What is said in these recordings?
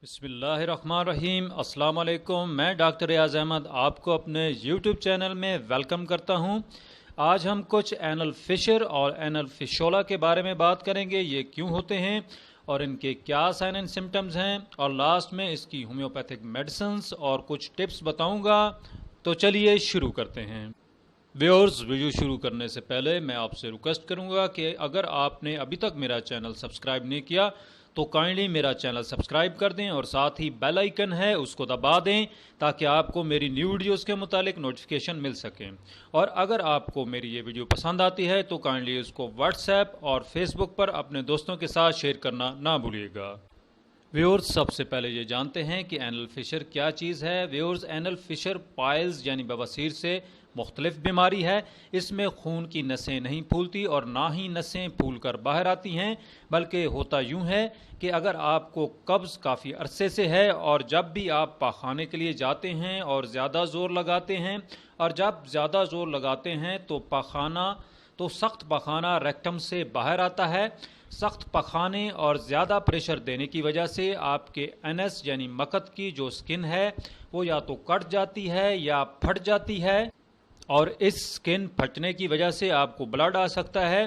بسم اللہ الرحمن الرحیم۔ السلام علیکم، میں ڈاکٹر ریاض احمد آپ کو اپنے یوٹیوب چینل میں ویلکم کرتا ہوں۔ آج ہم کچھ اینل فشر اور اینل فشولا کے بارے میں بات کریں گے، یہ کیوں ہوتے ہیں اور ان کے کیا سائن اینڈ سمٹمز ہیں، اور لاسٹ میں اس کی ہومیوپیتھک میڈیسنز اور کچھ ٹپس بتاؤں گا۔ تو چلیے شروع کرتے ہیں۔ ویورز، ویڈیو شروع کرنے سے پہلے میں آپ سے ریکویسٹ کروں گا کہ اگر آپ نے ابھی تک میرا چینل سبسکرائب نہیں کیا تو کائنڈلی میرا چینل سبسکرائب کر دیں اور ساتھ ہی بیل آئیکن ہے اس کو دبا دیں تاکہ آپ کو میری نیو ویڈیوز کے متعلق نوٹیفیکیشن مل سکیں۔ اور اگر آپ کو میری یہ ویڈیو پسند آتی ہے تو کائنڈلی اس کو واٹس ایپ اور فیس بک پر اپنے دوستوں کے ساتھ شیئر کرنا نہ بھولیے گا۔ ویورز، سب سے پہلے یہ جانتے ہیں کہ اینل فشر کیا چیز ہے۔ ویورز، اینل فشر پائلز یعنی بواسیر سے مختلف بیماری ہے۔ اس میں خون کی نسیں نہیں پھولتی اور نہ ہی نسیں پھول کر باہر آتی ہیں، بلکہ ہوتا یوں ہے کہ اگر آپ کو قبض کافی عرصے سے ہے اور جب بھی آپ پاخانے کے لیے جاتے ہیں اور زیادہ زور لگاتے ہیں تو سخت پاخانہ ریکٹم سے باہر آتا ہے۔ سخت پخانے اور زیادہ پریشر دینے کی وجہ سے آپ کے اینس یعنی مقد کی جو سکن ہے وہ یا تو کٹ جاتی ہے یا پھٹ جاتی ہے، اور اس سکن پھٹنے کی وجہ سے آپ کو بلڈ آ سکتا ہے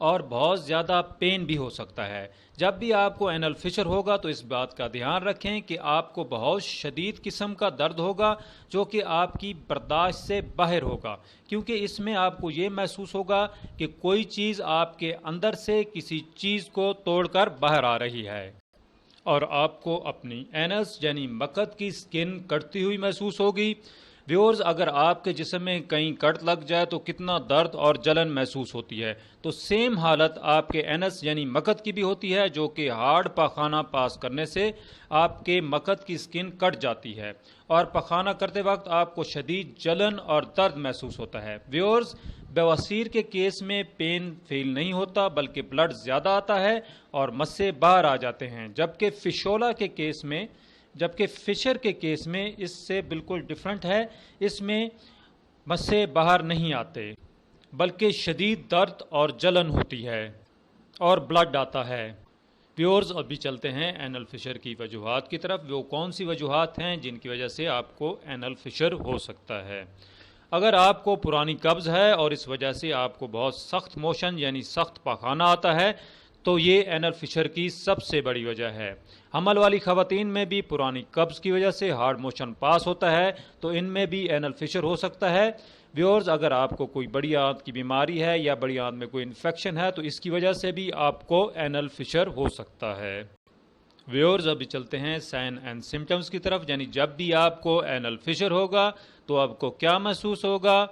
اور بہت زیادہ پین بھی ہو سکتا ہے۔ جب بھی آپ کو اینل فشر ہوگا تو اس بات کا دھیان رکھیں کہ آپ کو بہت شدید قسم کا درد ہوگا جو کہ آپ کی برداشت سے باہر ہوگا، کیونکہ اس میں آپ کو یہ محسوس ہوگا کہ کوئی چیز آپ کے اندر سے کسی چیز کو توڑ کر باہر آ رہی ہے، اور آپ کو اپنی اینس یعنی مقد کی سکن کٹتی ہوئی محسوس ہوگی۔ ویورز، اگر آپ کے جسم میں کہیں کٹ لگ جائے تو کتنا درد اور جلن محسوس ہوتی ہے، تو سیم حالت آپ کے اینس یعنی مقد کی بھی ہوتی ہے، جو کہ ہارڈ پاخانہ پاس کرنے سے آپ کے مقد کی سکن کٹ جاتی ہے اور پاخانہ کرتے وقت آپ کو شدید جلن اور درد محسوس ہوتا ہے۔ ویورز، بواسیر کے کیس میں پین فیل نہیں ہوتا بلکہ بلڈ زیادہ آتا ہے اور مسے باہر آ جاتے ہیں، جبکہ فشر کے کیس میں اس سے بالکل ڈیفرنٹ ہے۔ اس میں مسے باہر نہیں آتے بلکہ شدید درد اور جلن ہوتی ہے اور بلڈ آتا ہے۔ ویورز، ابھی چلتے ہیں اینل فشر کی وجوہات کی طرف۔ وہ کون سی وجوہات ہیں جن کی وجہ سے آپ کو اینل فشر ہو سکتا ہے؟ اگر آپ کو پرانی قبض ہے اور اس وجہ سے آپ کو بہت سخت موشن یعنی سخت پاخانہ آتا ہے تو یہ اینل فشر کی سب سے بڑی وجہ ہے۔ حمل والی خواتین میں بھی پرانی قبض کی وجہ سے ہارڈ موشن پاس ہوتا ہے تو ان میں بھی اینل فشر ہو سکتا ہے۔ ویورز، اگر آپ کو کوئی بڑی آنت کی بیماری ہے یا بڑی آنت میں کوئی انفیکشن ہے تو اس کی وجہ سے بھی آپ کو اینل فشر ہو سکتا ہے۔ ویورز، ابھی چلتے ہیں سائن اینڈ سمٹمز کی طرف، یعنی جب بھی آپ کو اینل فشر ہوگا تو آپ کو کیا محسوس ہوگا۔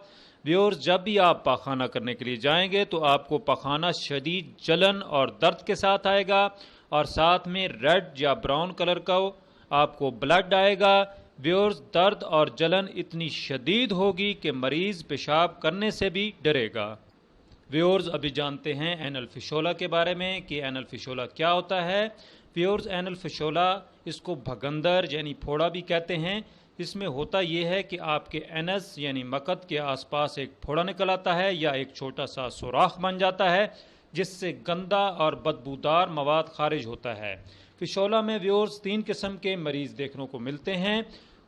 ویورز، جب بھی آپ پاخانہ کرنے کے لیے جائیں گے تو آپ کو پاخانہ شدید جلن اور درد کے ساتھ آئے گا اور ساتھ میں ریڈ یا براؤن کلر کا آپ کو بلڈ آئے گا۔ ویورز، درد اور جلن اتنی شدید ہوگی کہ مریض پیشاب کرنے سے بھی ڈرے گا۔ ویورز، ابھی جانتے ہیں اینل فشولا کے بارے میں کہ اینل فشولا کیا ہوتا ہے۔ ویورز، اینل فشولا، اس کو بھگندر یعنی پھوڑا بھی کہتے ہیں۔ اس میں ہوتا یہ ہے کہ آپ کے اینس یعنی مقد کے آس پاس ایک پھوڑا نکل آتا ہے یا ایک چھوٹا سا سوراخ بن جاتا ہے جس سے گندا اور بدبودار مواد خارج ہوتا ہے۔ فشولا میں ویورز 3 قسم کے مریض دیکھنے کو ملتے ہیں۔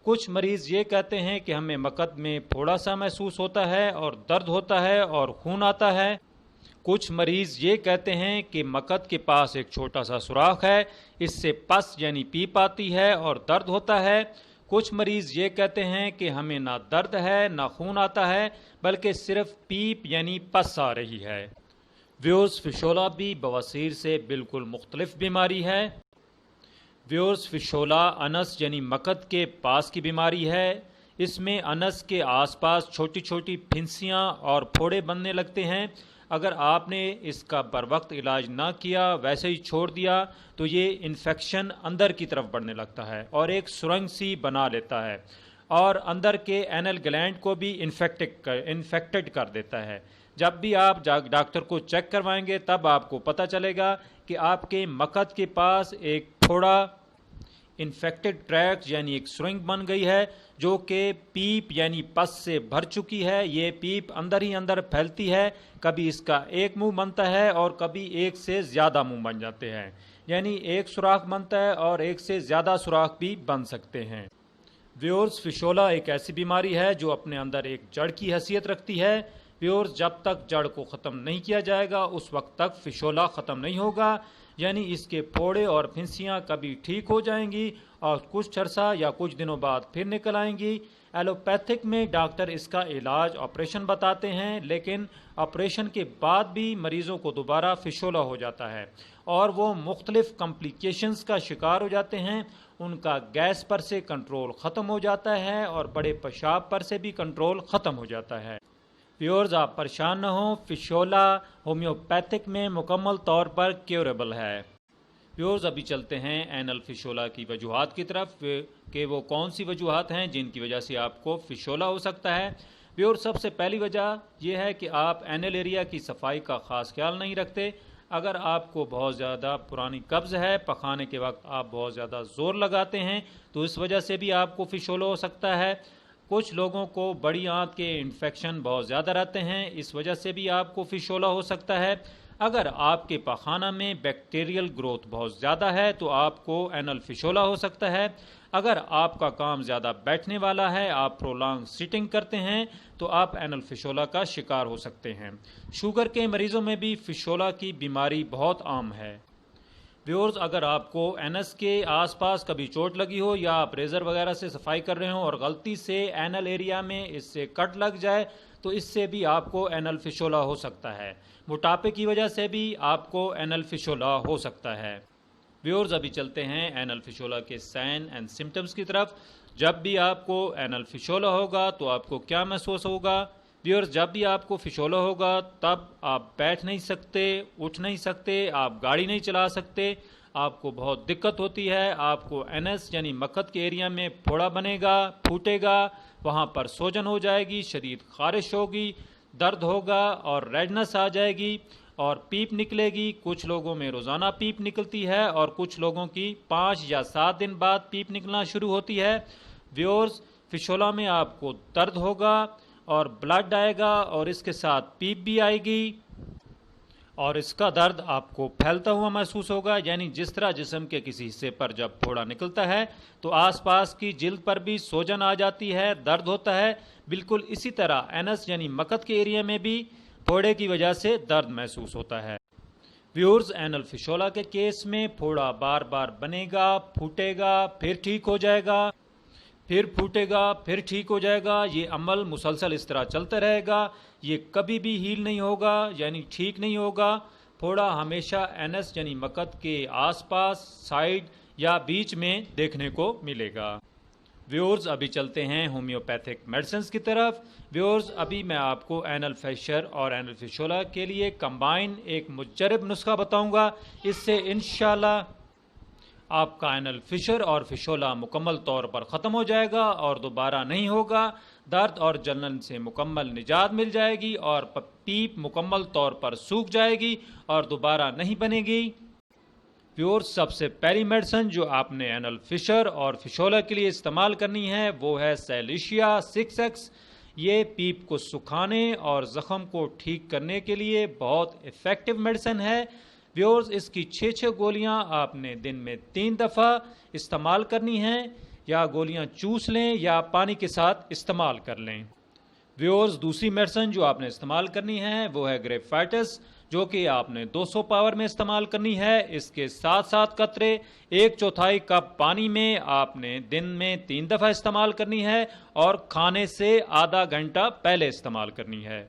کچھ مریض یہ کہتے ہیں کہ ہمیں مقد میں پھوڑا سا محسوس ہوتا ہے اور درد ہوتا ہے اور خون آتا ہے۔ کچھ مریض یہ کہتے ہیں کہ مقد کے پاس ایک چھوٹا سا سوراخ ہے، اس سے پس یعنی پیپ آتی ہے اور درد ہوتا ہے۔ کچھ مریض یہ کہتے ہیں کہ ہمیں نہ درد ہے نہ خون آتا ہے بلکہ صرف پیپ یعنی پس آ رہی ہے۔ ویورز، فشولا بھی بواسیر سے بالکل مختلف بیماری ہے۔ ویورز، فشولا انس یعنی مقد کے پاس کی بیماری ہے۔ اس میں انس کے آس پاس چھوٹی چھوٹی پھنسیاں اور پھوڑے بننے لگتے ہیں۔ اگر آپ نے اس کا بر وقت علاج نہ کیا، ویسے ہی چھوڑ دیا تو یہ انفیکشن اندر کی طرف بڑھنے لگتا ہے اور ایک سرنگ سی بنا لیتا ہے اور اندر کے اینل گلینڈ کو بھی انفیکٹڈ کر دیتا ہے۔ جب بھی آپ ڈاکٹر کو چیک کروائیں گے تب آپ کو پتہ چلے گا کہ آپ کے مقد کے پاس ایک پھوڑا انفیکٹڈ ٹریک یعنی ایک سرنگ بن گئی ہے جو کہ پیپ یعنی پس سے بھر چکی ہے۔ یہ پیپ اندر ہی اندر پھیلتی ہے، کبھی اس کا ایک منہ بنتا ہے اور کبھی ایک سے زیادہ منہ بن جاتے ہیں۔ یعنی ایک سوراخ بنتا ہے اور ایک سے زیادہ سوراخ بھی بن سکتے ہیں۔ ویورز، فشولہ ایک ایسی بیماری ہے جو اپنے اندر ایک جڑ کی حیثیت رکھتی ہے۔ ویورز، جب تک جڑ کو ختم نہیں کیا جائے گا اس وقت تک فشولہ ختم نہیں ہوگا، یعنی اس کے پھوڑے اور پھنسیاں کبھی ٹھیک ہو جائیں گی اور کچھ عرصہ یا کچھ دنوں بعد پھر نکل آئیں گی۔ ایلوپیتھک میں ڈاکٹر اس کا علاج آپریشن بتاتے ہیں، لیکن آپریشن کے بعد بھی مریضوں کو دوبارہ فشولہ ہو جاتا ہے اور وہ مختلف کمپلیکیشنز کا شکار ہو جاتے ہیں۔ ان کا گیس پر سے کنٹرول ختم ہو جاتا ہے اور بڑے پیشاب پر سے بھی کنٹرول ختم ہو جاتا ہے۔ ویورز، آپ پریشان نہ ہوں، فشولہ ہومیوپیتھک میں مکمل طور پر کیوریبل ہے۔ ویورز، ابھی چلتے ہیں اینل فشولہ کی وجوہات کی طرف کہ وہ کون سی وجوہات ہیں جن کی وجہ سے آپ کو فشولہ ہو سکتا ہے۔ ویورز، سب سے پہلی وجہ یہ ہے کہ آپ اینل ایریا کی صفائی کا خاص خیال نہیں رکھتے۔ اگر آپ کو بہت زیادہ پرانی قبض ہے، پخانے کے وقت آپ بہت زیادہ زور لگاتے ہیں، تو اس وجہ سے بھی آپ کو فشولہ ہو سکتا ہے۔ کچھ لوگوں کو بڑی آنت کے انفیکشن بہت زیادہ رہتے ہیں، اس وجہ سے بھی آپ کو فشولہ ہو سکتا ہے۔ اگر آپ کے پخانہ میں بیکٹیریل گروتھ بہت زیادہ ہے تو آپ کو اینل فشولہ ہو سکتا ہے۔ اگر آپ کا کام زیادہ بیٹھنے والا ہے، آپ پرولانگ سیٹنگ کرتے ہیں، تو آپ اینل فشولہ کا شکار ہو سکتے ہیں۔ شوگر کے مریضوں میں بھی فشولہ کی بیماری بہت عام ہے۔ ویورز، اگر آپ کو اینس کے آس پاس کبھی چوٹ لگی ہو یا آپ ریزر وغیرہ سے صفائی کر رہے ہوں اور غلطی سے اینل ایریا میں اس سے کٹ لگ جائے تو اس سے بھی آپ کو اینل فشولہ ہو سکتا ہے۔ موٹاپے کی وجہ سے بھی آپ کو اینل فشولہ ہو سکتا ہے۔ ویورز، ابھی چلتے ہیں اینل فشولہ کے سائن اینڈ سمٹمز کی طرف۔ جب بھی آپ کو اینل فشولہ ہوگا تو آپ کو کیا محسوس ہوگا؟ ویورز، جب بھی آپ کو فشولہ ہوگا تب آپ بیٹھ نہیں سکتے، اٹھ نہیں سکتے، آپ گاڑی نہیں چلا سکتے، آپ کو بہت دقت ہوتی ہے، آپ کو اینس یعنی مکھت کے ایریا میں پھوڑا بنے گا، پھوٹے گا، وہاں پر سوجن ہو جائے گی، شدید خارش ہوگی، درد ہوگا اور ریڈنس آ جائے گی اور پیپ نکلے گی۔ کچھ لوگوں میں روزانہ پیپ نکلتی ہے اور کچھ لوگوں کی 5 یا 7 دن بعد پیپ نکلنا شروع ہوتی ہے۔ ویورز، فشولہ میں آپ کو درد ہوگا اور بلڈ آئے گا اور اس کے ساتھ پیپ بھی آئے گی اور اس کا درد آپ کو پھیلتا ہوا محسوس ہوگا، یعنی جس طرح جسم کے کسی حصے پر جب پھوڑا نکلتا ہے تو آس پاس کی جلد پر بھی سوجن آ جاتی ہے، درد ہوتا ہے، بالکل اسی طرح اینس یعنی مکھت کے ایریا میں بھی پھوڑے کی وجہ سے درد محسوس ہوتا ہے۔ ویورز، اینل فشولہ کے کیس میں پھوڑا بار بار بنے گا، پھوٹے گا، پھر ٹھیک ہو جائے گا، پھر پھوٹے گا، پھر ٹھیک ہو جائے گا۔ یہ عمل مسلسل اس طرح چلتا رہے گا، یہ کبھی بھی ہیل نہیں ہوگا، یعنی ٹھیک نہیں ہوگا۔ پھوڑا ہمیشہ اینس یعنی مکھت کے آس پاس، سائیڈ یا بیچ میں دیکھنے کو ملے گا۔ ویورز، ابھی چلتے ہیں ہومیوپیتھک میڈیسنز کی طرف۔ ویورز، ابھی میں آپ کو اینل فشر اور اینل فشولہ کے لیے کمبائن ایک مجرب نسخہ بتاؤں گا۔ اس سے انشاءاللہ آپ کا اینل فشر اور فشولہ مکمل طور پر ختم ہو جائے گا اور دوبارہ نہیں ہوگا۔ درد اور جلن سے مکمل نجات مل جائے گی اور پیپ مکمل طور پر سوکھ جائے گی اور دوبارہ نہیں بنے گی۔ ویورز، سب سے پہلی میڈیسن جو آپ نے اینل فشر اور فشولہ کے لیے استعمال کرنی ہے وہ ہے سیلیشیا 6X۔ یہ پیپ کو سکھانے اور زخم کو ٹھیک کرنے کے لیے بہت ایفیکٹو میڈیسن ہے۔ ویورز، اس کی 6 گولیاں آپ نے دن میں 3 دفعہ استعمال کرنی ہیں، یا گولیاں چوس لیں یا پانی کے ساتھ استعمال کر لیں۔ ویورز، دوسری میڈیسن جو آپ نے استعمال کرنی ہے وہ ہے گریپفائٹس، جو کہ آپ نے 200 پاور میں استعمال کرنی ہے۔ اس کے 7 قطرے 1/4 کپ پانی میں آپ نے دن میں 3 دفعہ استعمال کرنی ہے اور کھانے سے آدھا گھنٹہ پہلے استعمال کرنی ہے۔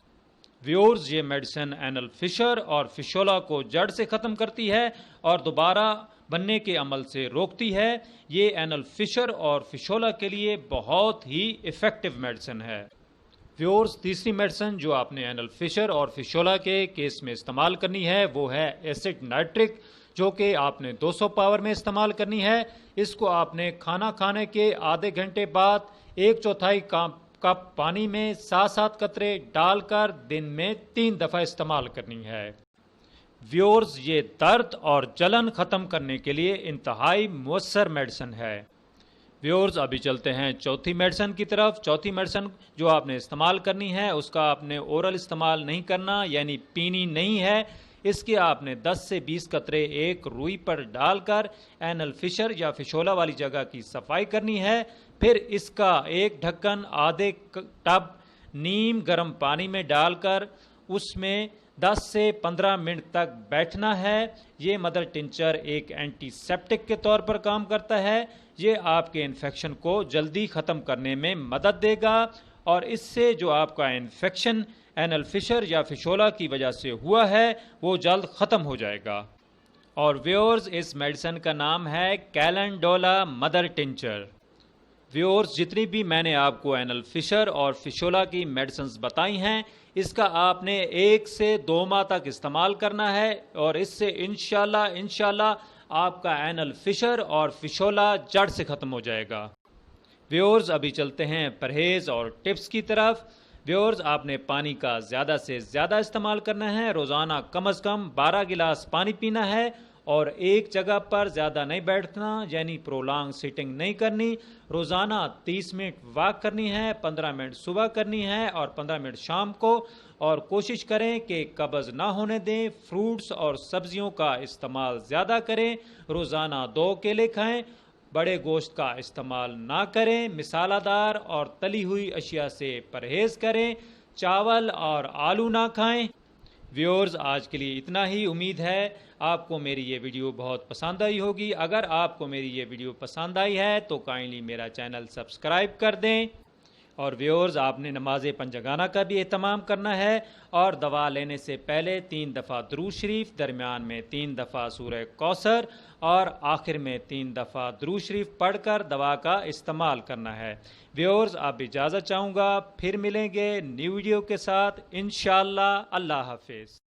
ویورز، یہ میڈیسن اینل فشر اور فشولہ کو جڑ سے ختم کرتی ہے اور دوبارہ بننے کے عمل سے روکتی ہے۔ یہ اینل فشر اور فشولہ کے لیے بہت ہی ایفیکٹو میڈیسن ہے۔ ویورز، تیسری میڈیسن جو آپ نے اینل فشر اور فشولہ کے کیس میں استعمال کرنی ہے وہ ہے ایسڈ نائٹرک، جو کہ آپ نے 200 پاور میں استعمال کرنی ہے۔ اس کو آپ نے کھانا کھانے کے آدھے گھنٹے بعد 1/4 کپ پانی میں 7 قطرے ڈال کر دن میں 3 دفعہ استعمال کرنی ہے۔ ویورز، یہ درد اور جلن ختم کرنے کے لیے انتہائی مؤثر میڈیسن ہے۔ ویورز، ابھی چلتے ہیں چوتھی میڈیسن کی طرف۔ چوتھی میڈیسن جو آپ نے استعمال کرنی ہے اس کا آپ نے اورل استعمال نہیں کرنا، یعنی پینی نہیں ہے۔ اس کے آپ نے 10 سے 20 قطرے ایک روئی پر ڈال کر اینل فشر یا فشولہ والی جگہ کی صفائی کرنی ہے۔ پھر اس کا ایک ڈھکن آدھے ٹب نیم گرم پانی میں ڈال کر اس میں 10 سے 15 منٹ تک بیٹھنا ہے۔ یہ مدر ٹنچر ایک اینٹی سیپٹک کے طور پر کام کرتا ہے۔ یہ آپ کے انفیکشن کو جلدی ختم کرنے میں مدد دے گا اور اس سے جو آپ کا انفیکشن اینل فشر یا فشولہ کی وجہ سے ہوا ہے وہ جلد ختم ہو جائے گا۔ اور ویورز، اس میڈیسن کا نام ہے کیلنڈولا مدر ٹنچر۔ ویورز، جتنی بھی میں نے آپ کو اینل فشر اور فشولہ کی میڈیسنز بتائی ہیں، اس کا آپ نے 1 سے 2 ماہ تک استعمال کرنا ہے اور اس سے انشاءاللہ آپ کا اینل فشر اور فشولہ جڑ سے ختم ہو جائے گا۔ ویورز، ابھی چلتے ہیں پرہیز اور ٹپس کی طرف۔ ویورز، آپ نے پانی کا زیادہ سے زیادہ استعمال کرنا ہے۔ روزانہ کم از کم 12 گلاس پانی پینا ہے اور ایک جگہ پر زیادہ نہیں بیٹھنا، یعنی پرولانگ سیٹنگ نہیں کرنی۔ روزانہ 30 منٹ واک کرنی ہے، 15 منٹ صبح کرنی ہے اور 15 منٹ شام کو، اور کوشش کریں کہ قبض نہ ہونے دیں۔ فروٹس اور سبزیوں کا استعمال زیادہ کریں۔ روزانہ 2 کیلے کھائیں۔ بڑے گوشت کا استعمال نہ کریں۔ مسالہ دار اور تلی ہوئی اشیاء سے پرہیز کریں۔ چاول اور آلو نہ کھائیں۔ ویورز، آج کے لیے اتنا ہی۔ امید ہے آپ کو میری یہ ویڈیو بہت پسند آئی ہوگی۔ اگر آپ کو میری یہ ویڈیو پسند آئی ہے تو کائنڈلی میرا چینل سبسکرائب کر دیں۔ اور ویورز، آپ نے نماز پنجگانہ کا بھی اہتمام کرنا ہے اور دوا لینے سے پہلے 3 دفعہ درود شریف، درمیان میں 3 دفعہ سورہ کوثر اور آخر میں 3 دفعہ درود شریف پڑھ کر دوا کا استعمال کرنا ہے۔ ویورز، آپ اجازت چاہوں گا، پھر ملیں گے نیو ویڈیو کے ساتھ انشاءاللہ۔ اللہ حافظ۔